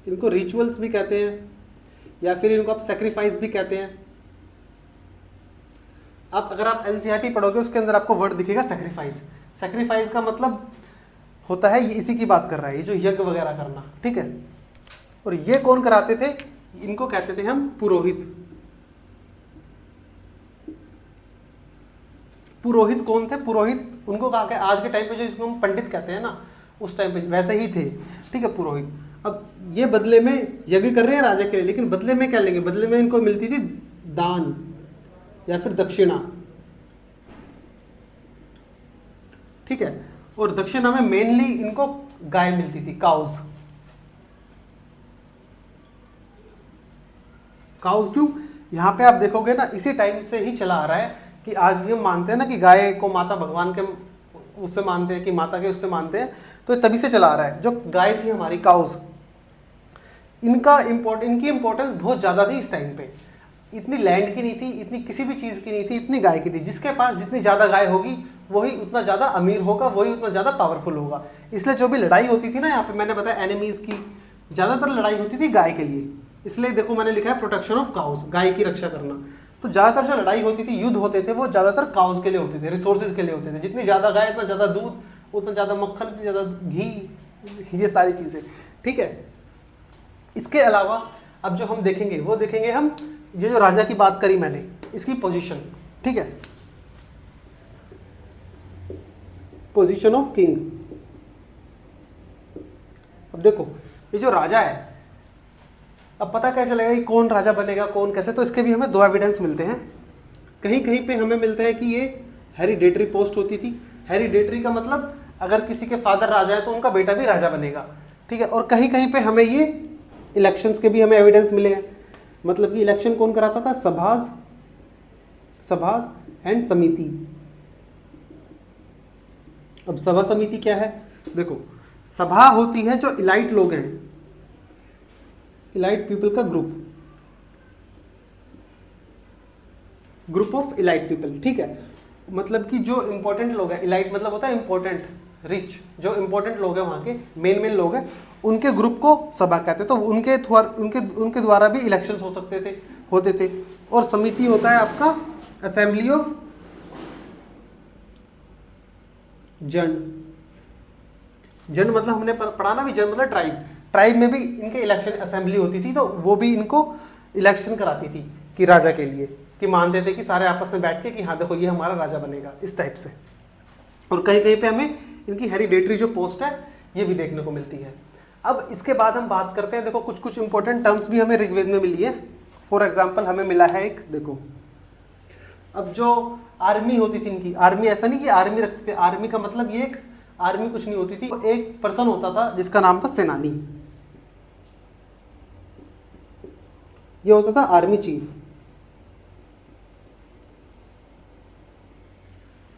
इनको रिचुअल्स भी कहते हैं, या फिर इनको आप सेक्रीफाइस भी कहते हैं। आप अगर आप एनसीईआरटी पढ़ोगे उसके अंदर आपको वर्ड दिखेगा सेक्रीफाइस। सेक्रीफाइस का मतलब होता है, ये इसी की बात कर रहा है, ये जो यज्ञ वगैरह करना, ठीक है। और ये कौन कराते थे? इनको कहते थे हम पुरोहित। पुरोहित कौन थे? पुरोहित उनको कहा गया, आज के टाइम पे जो इसको हम पंडित कहते हैं ना, उस टाइम पे वैसे ही थे, ठीक है, पुरोहित। अब ये बदले में यज्ञ कर रहे हैं राजा के लिए, लेकिन बदले में क्या लेंगे? बदले में इनको मिलती थी दान या फिर दक्षिणा, ठीक है। और दक्षिणा में मेनली इनको गाय मिलती थी, काउज। काउज क्यों? यहां पे आप देखोगे ना, इसी टाइम से ही चला आ रहा है कि आज भी हम मानते हैं ना कि गाय को माता भगवान के उससे मानते हैं, कि माता के उससे मानते हैं, तो तभी से चला आ रहा है। जो गाय थी हमारी, काउज, इनकी इंपॉर्टेंस बहुत ज्यादा थी इस टाइम पे। इतनी लैंड की नहीं थी, इतनी किसी भी चीज की नहीं थी, इतनी गाय की थी। जिसके पास जितनी ज्यादा गाय होगी वही उतना ज़्यादा अमीर होगा, वही उतना ज़्यादा पावरफुल होगा। इसलिए जो भी लड़ाई होती थी ना, यहाँ पे मैंने बताया एनिमीज़ की ज़्यादातर लड़ाई होती थी गाय के लिए। इसलिए देखो मैंने लिखा है प्रोटेक्शन ऑफ काउस, गाय की रक्षा करना। तो ज़्यादातर जो लड़ाई होती थी, युद्ध होते थे, वो ज़्यादातर काउस के लिए होते थे, रिसोर्सेज के लिए होते थे। जितनी ज़्यादा गाय उतना ज़्यादा दूध, उतना ज़्यादा मक्खन, उतनी ज़्यादा घी, ये सारी चीज़ें। ठीक है, इसके अलावा अब जो हम देखेंगे वो देखेंगे हम ये जो राजा की बात करी मैंने, इसकी पोजीशन। ठीक है, पोजीशन ऑफ किंग। अब देखो ये जो राजा है, अब पता कैसे लगेगा कि कौन राजा बनेगा, कौन कैसे? तो इसके भी हमें दो एविडेंस मिलते हैं। कहीं कहीं पे हमें मिलता है कि ये हेरिडेटरी पोस्ट होती थी। हेरिडेटरी का मतलब अगर किसी के फादर राजा है तो उनका बेटा भी राजा बनेगा। ठीक है, और कहीं कहीं पे हमें ये इलेक्शंस के भी हमें एविडेंस मिले हैं। मतलब कि इलेक्शन कौन कराता था? सभाज एंड समिति। अब सभा समिति क्या है? देखो, सभा होती है जो इलाइट लोग हैं, इलाइट पीपल का ग्रुप ऑफ इलाइट पीपल। ठीक है, मतलब कि जो इंपॉर्टेंट लोग हैं, इलाइट मतलब होता है इंपॉर्टेंट, रिच, जो इंपॉर्टेंट लोग हैं वहाँ के मेन लोग हैं, उनके ग्रुप को सभा कहते हैं। तो उनके द्वारा भी इलेक्शंस होते थे। और समिति होता है आपका असेंबली ऑफ जन मतलब हमने पढ़ा ना भी, जन मतलब ट्राइब में भी इनके इलेक्शन असेंबली होती थी। तो वो भी इनको इलेक्शन कराती थी कि राजा के लिए, कि मानते थे कि सारे आपस में बैठ के कि हाँ देखो ये हमारा राजा बनेगा, इस टाइप से। और कहीं कहीं पे हमें इनकी हेरिडेटरी जो पोस्ट है ये भी देखने को मिलती है। अब इसके बाद हम बात करते हैं, देखो कुछ इंपॉर्टेंट टर्म्स भी हमें ऋग्वेद में मिली है। फॉर एग्जाम्पल हमें मिला है एक, देखो अब जो आर्मी होती थी इनकी, आर्मी ऐसा नहीं कि आर्मी रखते थे, आर्मी का मतलब ये एक आर्मी कुछ नहीं होती थी, एक पर्सन होता था जिसका नाम था सेनानी। ये होता था आर्मी चीफ।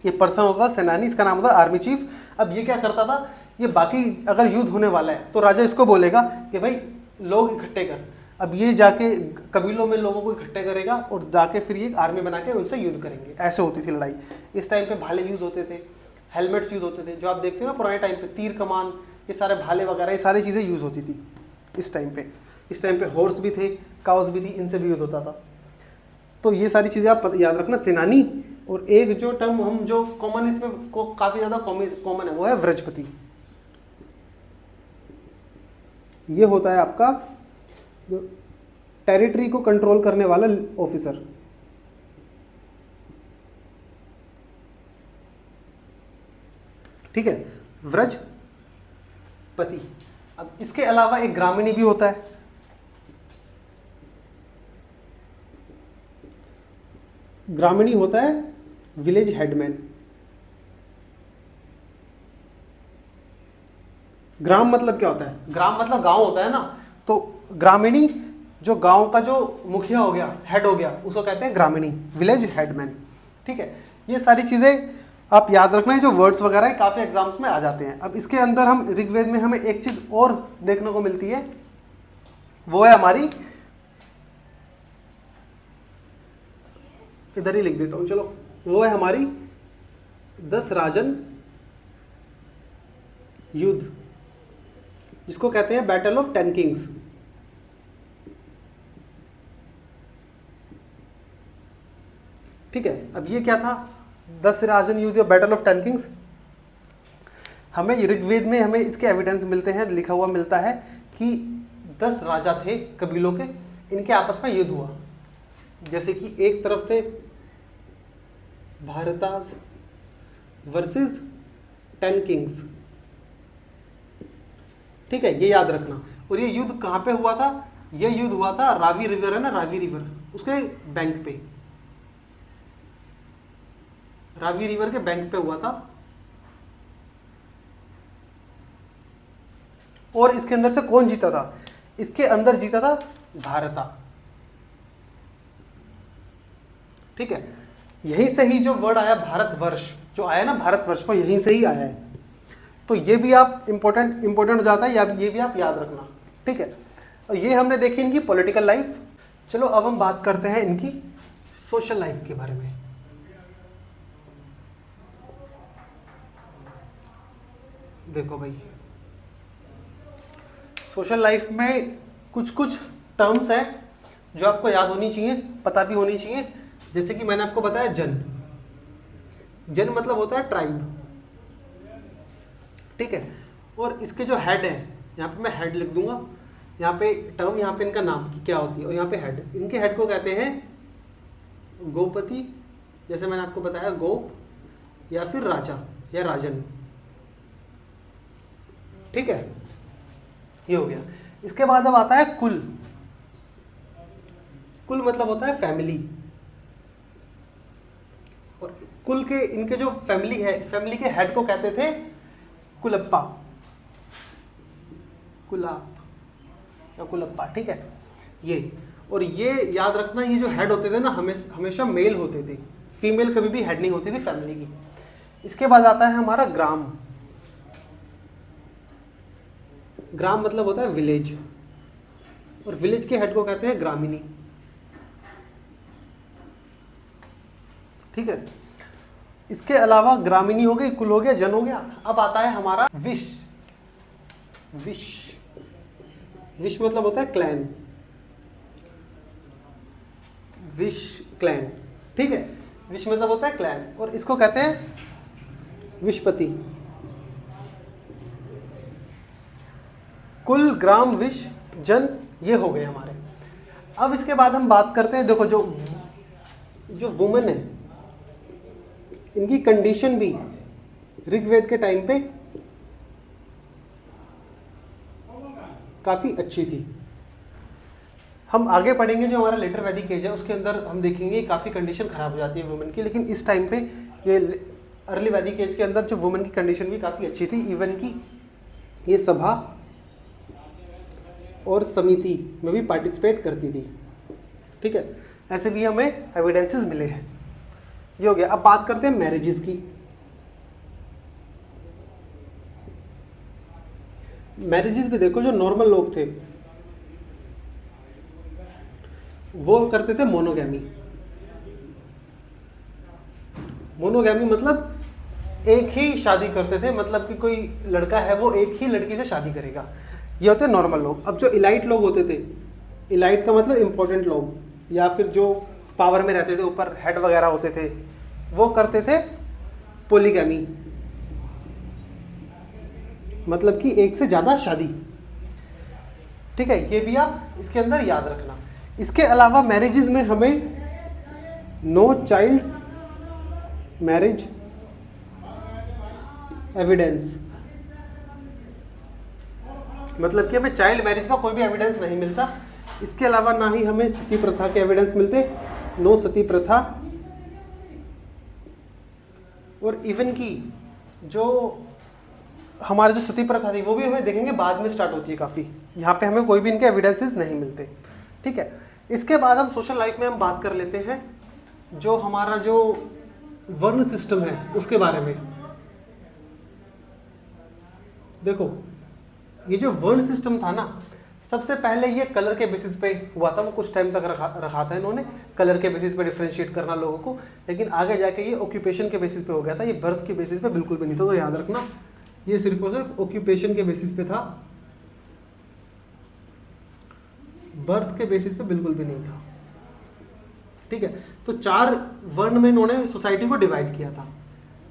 ये पर्सन होता था सेनानी, इसका नाम होता आर्मी चीफ। अब ये क्या करता था, ये बाकी अगर युद्ध होने वाला है तो राजा इसको बोलेगा कि भाई लोग इकट्ठे कर। अब ये जाके कबीलों में लोगों को इकट्ठे करेगा और जाके फिर ये आर्मी बना के उनसे युद्ध करेंगे। ऐसे होती थी लड़ाई। इस टाइम पे भाले यूज होते थे, हेलमेट्स यूज होते थे, जो आप देखते हो ना पुराने टाइम पे, तीर कमान, ये सारे भाले वगैरह, ये सारी चीज़ें यूज होती थी इस टाइम पे। इस टाइम पे हॉर्स भी थे, काउस भी थी, इनसे भी युद्ध होता था। तो ये सारी चीज़ें आप याद रखना, सेनानी। और एक जो टर्म हम जो कॉमन, इसमें को काफ़ी ज़्यादा कॉमन है, वो है व्रजपति। ये होता है आपका टेरिटरी को कंट्रोल करने वाला ऑफिसर। ठीक है, व्रजपति। अब इसके अलावा एक ग्रामीणी भी होता है। ग्रामीणी होता है विलेज हेडमैन। ग्राम मतलब क्या होता है? ग्राम मतलब गांव होता है ना, तो ग्रामीणी जो गांव का जो मुखिया हो गया, हेड हो गया, उसको कहते हैं ग्रामीणी, विलेज हेडमैन। ठीक है, ये सारी चीजें आप याद रखना है। जो वर्ड्स वगैरह है काफी एग्जाम्स में आ जाते हैं। अब इसके अंदर हम ऋग्वेद में हमें एक चीज और देखने को मिलती है, वो है हमारी, इधर ही लिख देता हूं चलो, वो है हमारी 10 राजन युद्ध, जिसको कहते हैं बैटल ऑफ 10 किंग्स। ठीक है, अब ये क्या था? 10 राजन युद्ध या बैटल ऑफ 10 किंग्स। हमें ऋग्वेद में हमें इसके एविडेंस मिलते हैं, लिखा हुआ मिलता है कि 10 राजा थे कबीलों के, इनके आपस में युद्ध हुआ। जैसे कि एक तरफ थे भारतास वर्सेस 10 किंग्स। ठीक है, ये याद रखना। और ये युद्ध कहाँ पे हुआ था? ये युद्ध हुआ था रावी रिवर है ना, रावी रिवर, उसके बैंक पे, रावी रिवर के बैंक पे हुआ था। और इसके अंदर से कौन जीता था? इसके अंदर जीता था भारता। ठीक है, यहीं से ही जो वर्ड आया भारतवर्ष, जो आया ना भारतवर्ष, वो यहीं से ही आया है। तो ये भी आप इंपॉर्टेंट हो जाता है, ये भी आप याद रखना। ठीक है, और ये हमने देखी इनकी पॉलिटिकल लाइफ। चलो अब हम बात करते हैं इनकी सोशल लाइफ के बारे में। देखो भाई, सोशल लाइफ में कुछ कुछ टर्म्स हैं जो आपको याद होनी चाहिए, पता भी होनी चाहिए। जैसे कि मैंने आपको बताया जन, जन मतलब होता है ट्राइब, ठीक है। और इसके जो हेड है, यहाँ पे मैं हेड लिख दूंगा, यहाँ पे टर्म, यहाँ पे इनका नाम की क्या होती है, और यहाँ पे हेड, इनके हेड को कहते हैं गोपति, जैसे मैंने आपको बताया गोप, या फिर राजा या राजन, ठीक है। ये हो गया। इसके बाद अब आता है कुल। कुल मतलब होता है फैमिली, और कुल के इनके जो फैमिली है, फैमिली के हेड को कहते थे कुलप्पा, कुलाप या कुलप्पा, ठीक है। ये, और ये याद रखना, ये जो हेड होते थे ना हमेशा मेल होते थे, फीमेल कभी भी हेड नहीं होती थी फैमिली की। इसके बाद आता है हमारा ग्राम। ग्राम मतलब होता है विलेज, और विलेज के हेड को कहते हैं ग्रामीणी, ठीक है। इसके अलावा ग्रामीणी हो गई, कुल हो गया, जन हो गया। अब आता है हमारा विश। विश, विश मतलब होता है क्लैन, विश क्लैन, ठीक है। विश मतलब होता है क्लैन, और इसको कहते हैं विशपति। कुल, ग्राम, विश, जन, ये हो गए हमारे। अब इसके बाद हम बात करते हैं, देखो जो वुमेन है, इनकी कंडीशन भी ऋग्वेद के टाइम पे काफ़ी अच्छी थी। हम आगे पढ़ेंगे, जो हमारा लेटर वैदिक एज है उसके अंदर हम देखेंगे काफ़ी कंडीशन खराब हो जाती है वुमेन की, लेकिन इस टाइम पे ये अर्ली वैदिक एज के अंदर जो वुमेन की कंडीशन भी काफ़ी अच्छी थी। इवन की ये सभा और समिति में भी पार्टिसिपेट करती थी, ठीक है। ऐसे भी हमें एविडेंसेस मिले हैं। ये हो गया। अब बात करते हैं मैरिजेस की। मैरिजेस भी देखो, जो नॉर्मल लोग थे वो करते थे मोनोगैमी। मोनोगैमी मतलब एक ही शादी करते थे, मतलब कि कोई लड़का है वो एक ही लड़की से शादी करेगा। ये होते नॉर्मल लोग। अब जो इलाइट लोग होते थे, इलाइट का मतलब इंपॉर्टेंट लोग, या फिर जो पावर में रहते थे, ऊपर हेड वगैरह होते थे, वो करते थे पोलीगैमी, मतलब कि एक से ज़्यादा शादी, ठीक है। ये भी आप इसके अंदर याद रखना। इसके अलावा मैरिजेस में हमें नो चाइल्ड मैरिज एविडेंस, मतलब कि हमें चाइल्ड मैरिज का कोई भी एविडेंस नहीं मिलता। इसके अलावा ना ही हमें सती प्रथा के एविडेंस मिलते, नो सती प्रथा। और इवन की जो हमारी जो सती प्रथा थी वो भी हमें देखेंगे बाद में स्टार्ट होती है काफ़ी, यहाँ पे हमें कोई भी इनके एविडेंसेस नहीं मिलते, ठीक है। इसके बाद हम सोशल लाइफ में हम बात कर लेते हैं जो हमारा जो वर्ण सिस्टम है उसके बारे में। देखो, ये जो वर्ण सिस्टम था ना, सबसे पहले ये कलर के बेसिस पे हुआ था, वो कुछ टाइम तक रखा था इन्होंने, कलर के बेसिस पे डिफरेंशिएट करना लोगों को, लेकिन आगे जाके ये ऑक्यूपेशन के बेसिस पे हो गया था। ये बर्थ के बेसिस पे बिल्कुल भी नहीं था, तो याद रखना ये सिर्फ और सिर्फ ऑक्यूपेशन के बेसिस पे था, बर्थ के बेसिस पे बिल्कुल भी नहीं था, ठीक है। तो 4 वर्ण में इन्होंने सोसाइटी को डिवाइड किया था,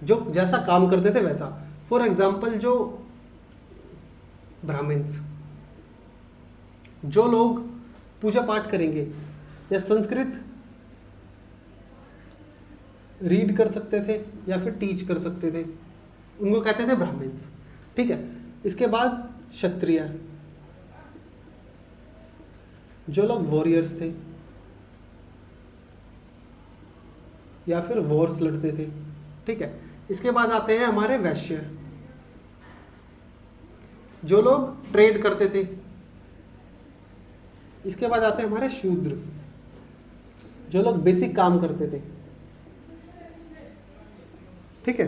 जो जैसा काम करते थे वैसा। फॉर एग्जाम्पल, जो ब्राह्मण्स, जो लोग पूजा पाठ करेंगे या संस्कृत रीड कर सकते थे या फिर टीच कर सकते थे, उनको कहते थे ब्राह्मण्स, ठीक है। इसके बाद क्षत्रिय, जो लोग वॉरियर्स थे या फिर वॉर्स लड़ते थे, ठीक है। इसके बाद आते हैं हमारे वैश्य, जो लोग ट्रेड करते थे। इसके बाद आते हैं हमारे शूद्र, जो लोग बेसिक काम करते थे, ठीक है।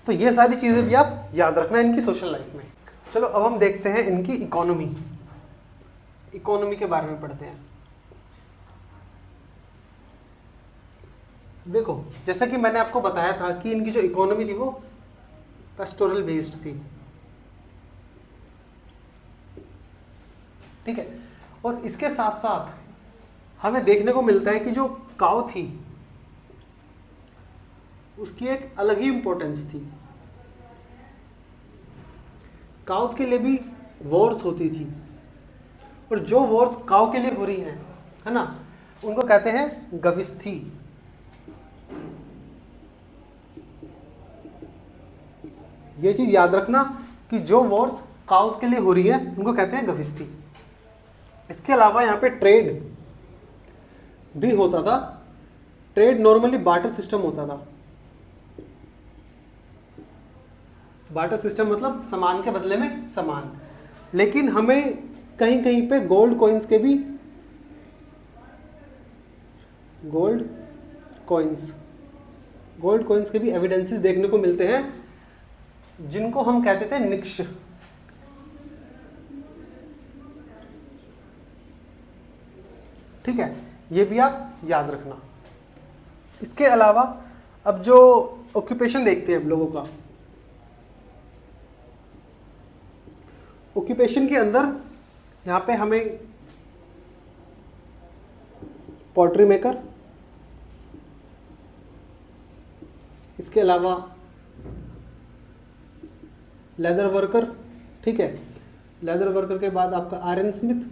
तो ये सारी चीजें भी आप याद रखना इनकी सोशल लाइफ में। चलो अब हम देखते हैं इनकी इकोनॉमी। इकोनॉमी के बारे में पढ़ते हैं। देखो, जैसा कि मैंने आपको बताया था कि इनकी जो इकोनॉमी थी वो पेस्टोरल बेस्ड थी, ठीक है। और इसके साथ साथ हमें देखने को मिलता है कि जो काऊ थी उसकी एक अलग ही इंपॉर्टेंस थी। काउस के लिए भी वॉर्स होती थी, और जो वॉर्स काऊ के लिए हो रही हैं, है ना, उनको कहते हैं गविस्थी। ये चीज याद रखना कि जो वॉर्स काउस के लिए हो रही है उनको कहते हैं गविस्थी। इसके अलावा यहाँ पे ट्रेड भी होता था। ट्रेड नॉर्मली बार्टर सिस्टम होता था। बार्टर सिस्टम मतलब सामान के बदले में सामान। लेकिन हमें कहीं कहीं पे गोल्ड कॉइन्स के भी एविडेंसेस देखने को मिलते हैं, जिनको हम कहते थे निक्ष। ठीक है, ये भी आप याद रखना। इसके अलावा अब जो ऑक्यूपेशन देखते हैं अब लोगों का, ऑक्यूपेशन के अंदर यहाँ पे हमें पॉटरी मेकर, इसके अलावा लेदर वर्कर, ठीक है, लेदर वर्कर के बाद आपका iron Smith,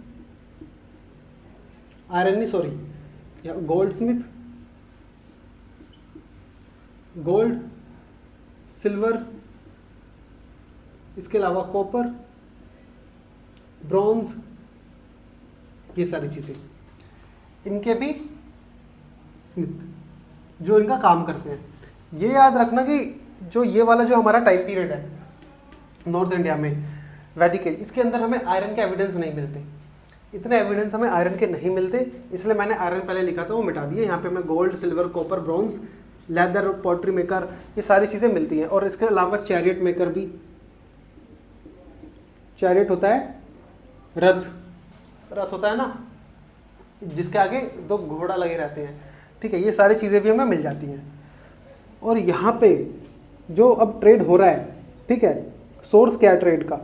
gold Smith, gold, silver, इसके अलावा कॉपर, ब्रॉन्ज, ये सारी चीजें इनके भी स्मिथ जो इनका काम करते हैं। ये याद रखना कि जो ये वाला जो हमारा टाइम पीरियड है नॉर्थ इंडिया में वैदिक एज, इसके अंदर हमें आयरन के एविडेंस नहीं मिलते। इतने एविडेंस हमें आयरन के नहीं मिलते, इसलिए मैंने आयरन पहले लिखा था वो मिटा दिया। यहाँ पे मैं gold, silver, copper, bronze, leather, pottery maker, ये सारी चीज़ें मिलती हैं। और इसके अलावा चैरियट मेकर भी, चैरियट होता है रथ होता है ना, जिसके आगे दो घोड़ा लगे रहते हैं, ठीक है, ये सारी चीज़ें भी हमें मिल जाती हैं। और यहाँ पे जो अब ट्रेड हो रहा है, ठीक है, सोर्स क्या है ट्रेड का?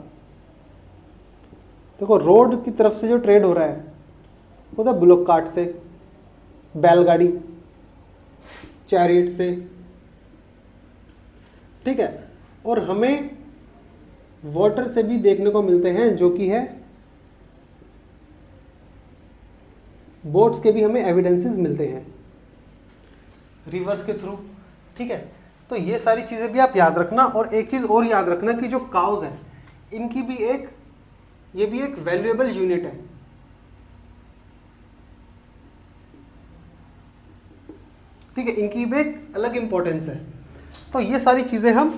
देखो, रोड की तरफ से जो ट्रेड हो रहा है वो तो बुलॉक कार्ट से, बैलगाड़ी, चैरियट से, ठीक है। और हमें वाटर से भी देखने को मिलते हैं, जो कि है बोट्स के भी हमें एविडेंसेस मिलते हैं रिवर्स के थ्रू, ठीक है। तो ये सारी चीज़ें भी आप याद रखना। और एक चीज़ और याद रखना कि जो काउज है इनकी भी ये भी एक वैल्यूएबल यूनिट है, ठीक है, इनकी भी एक अलग इंपॉर्टेंस है। तो ये सारी चीज़ें हम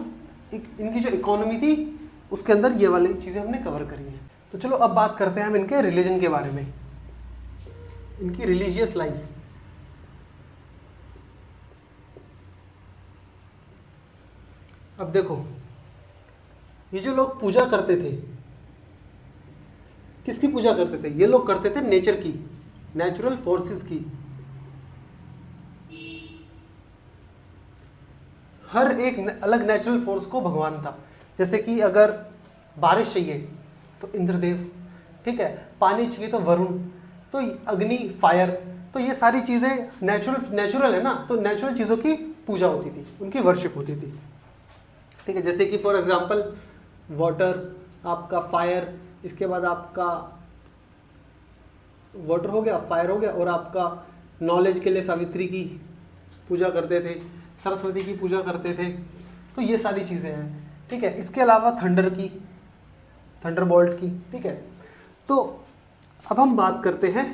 इनकी जो इकोनॉमी थी उसके अंदर ये वाली चीज़ें हमने कवर करी हैं। तो चलो अब बात करते हैं हम इनके रिलीजन के बारे में, इनकी रिलीजियस लाइफ। अब देखो, ये जो लोग पूजा करते थे, किसकी पूजा करते थे? ये लोग करते थे नेचर की, नेचुरल फोर्सेस की। हर एक अलग नेचुरल फोर्स को भगवान था। जैसे कि अगर बारिश चाहिए तो इंद्रदेव, ठीक है, पानी चाहिए तो वरुण, तो अग्नि, फायर। तो ये सारी चीज़ें नेचुरल है ना, तो नेचुरल चीज़ों की पूजा होती थी, उनकी वर्शिप होती थी, ठीक है। जैसे कि फॉर एग्जांपल वाटर, आपका फायर, इसके बाद आपका वाटर हो गया, फायर हो गया, और आपका नॉलेज के लिए सावित्री की पूजा करते थे, सरस्वती की पूजा करते थे। तो ये सारी चीज़ें हैं, ठीक है। इसके अलावा थंडरबोल्ट की, ठीक है। तो अब हम बात करते हैं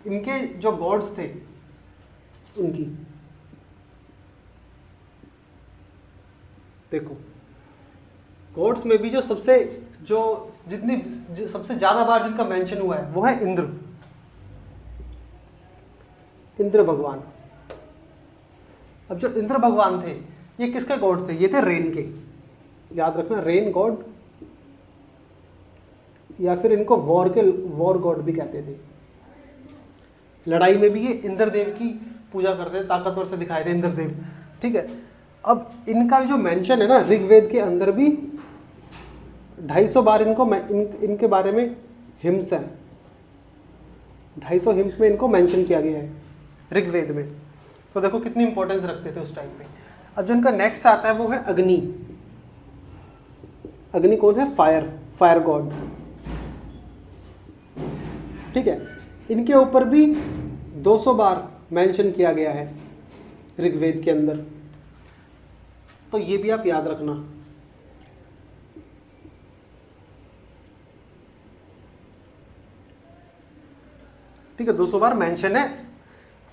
इनके जो गॉड्स थे उनकी। देखो, गॉड्स में भी सबसे ज़्यादा बार जिनका मेंशन हुआ है वो है इंद्र भगवान। अब जो इंद्र भगवान थे ये किसके गॉड थे? ये थे रेन के, याद रखना, रेन गॉड, या फिर इनको वॉर गॉड भी कहते थे। लड़ाई में भी ये इंद्रदेव की पूजा करते थे, ताकतवर से दिखाए थे इंद्रदेव, ठीक है। अब इनका जो मेंशन है ना ऋग्वेद के अंदर भी 250 बार इनके बारे में हिम्स है, 250 हिम्स में इनको मेंशन किया गया है ऋग्वेद में। तो देखो कितनी इंपॉर्टेंस रखते थे उस टाइम पे। अब जो इनका नेक्स्ट आता है वो है अग्नि। अग्नि कौन है? फायर गॉड, ठीक है। इनके ऊपर भी 200 बार मेंशन किया गया है ऋग्वेद के अंदर, तो ये भी आप याद रखना। ठीक है, 200 बार मेंशन है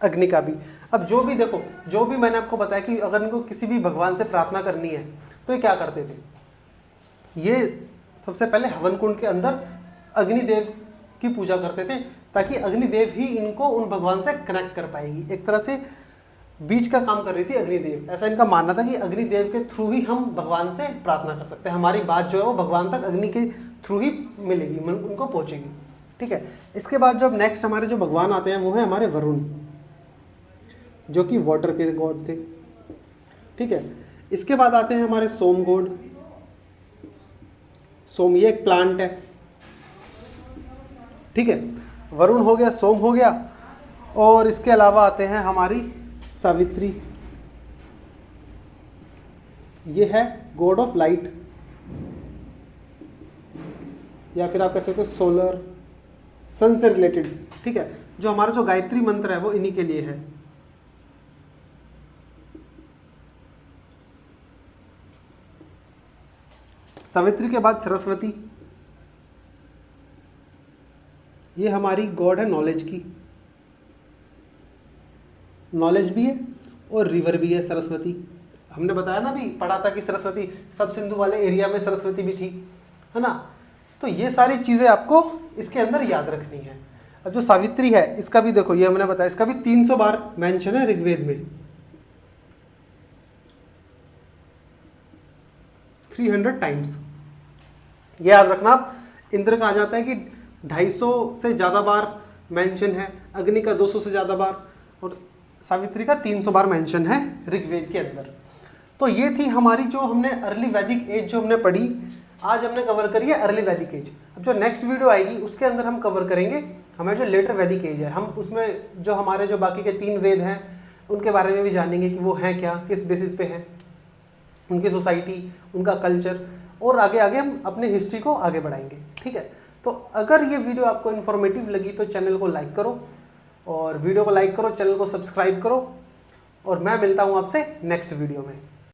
अग्नि का भी। अब जो भी देखो, जो भी मैंने आपको बताया कि अगर इनको किसी भी भगवान से प्रार्थना करनी है तो ये क्या करते थे, ये सबसे पहले हवन कुंड के अंदर अग्निदेव की पूजा करते थे, ताकि अग्निदेव ही इनको उन भगवान से कनेक्ट कर पाएगी। एक तरह से बीच का काम कर रही थी अग्निदेव। ऐसा इनका मानना था कि अग्निदेव के थ्रू ही हम भगवान से प्रार्थना कर सकते हैं, हमारी बात जो है वो भगवान तक अग्नि के थ्रू ही मिलेगी, उनको पहुंचेगी। ठीक है, इसके बाद जो नेक्स्ट हमारे जो भगवान आते हैं वो है हमारे वरुण, जो कि वाटर के गॉड थे। ठीक है, इसके बाद आते हैं हमारे सोम गॉड। सोम ये एक प्लांट है। ठीक है, वरुण हो गया, सोम हो गया, और इसके अलावा आते हैं हमारी सावित्री, ये है गॉड ऑफ लाइट, या फिर आप कह सकते हो सोलर, सन से रिलेटेड। ठीक है, जो हमारा जो गायत्री मंत्र है वो इन्हीं के लिए है। सावित्री के बाद सरस्वती, ये हमारी गॉड है नॉलेज की, नॉलेज भी है और रिवर भी है सरस्वती। हमने बताया ना, भी पढ़ा था कि सरस्वती सब सिंधु वाले एरिया में सरस्वती भी थी, है ना। तो ये सारी चीज़ें आपको इसके अंदर याद रखनी है। अब जो सावित्री है इसका भी देखो, ये हमने बताया, इसका भी 300 बार मेंशन है ऋग्वेद में, 300 टाइम्स। ये याद रखना आप। इंद्र का आ जाता है कि 250 से ज़्यादा बार मेंशन है, अग्नि का 200 से ज़्यादा बार, और सावित्री का 300 बार मेंशन है ऋग्वेद के अंदर। तो ये थी हमारी जो हमने अर्ली वैदिक एज जो हमने पढ़ी, आज हमने कवर करी है अर्ली वैदिक एज। अब जो नेक्स्ट वीडियो आएगी उसके अंदर हम कवर करेंगे हमारे जो लेटर वैदिक एज है। हम उसमें जो हमारे जो बाकी के 3 वेद हैं उनके बारे में भी जानेंगे कि वो हैं क्या, किस बेसिस पे हैं, उनकी सोसाइटी, उनका कल्चर, और आगे आगे हम अपने हिस्ट्री को आगे बढ़ाएंगे। ठीक है, तो अगर ये वीडियो आपको इन्फॉर्मेटिव लगी तो चैनल को लाइक करो, और वीडियो को लाइक करो, चैनल को सब्सक्राइब करो, और मैं मिलता हूँ आपसे नेक्स्ट वीडियो में।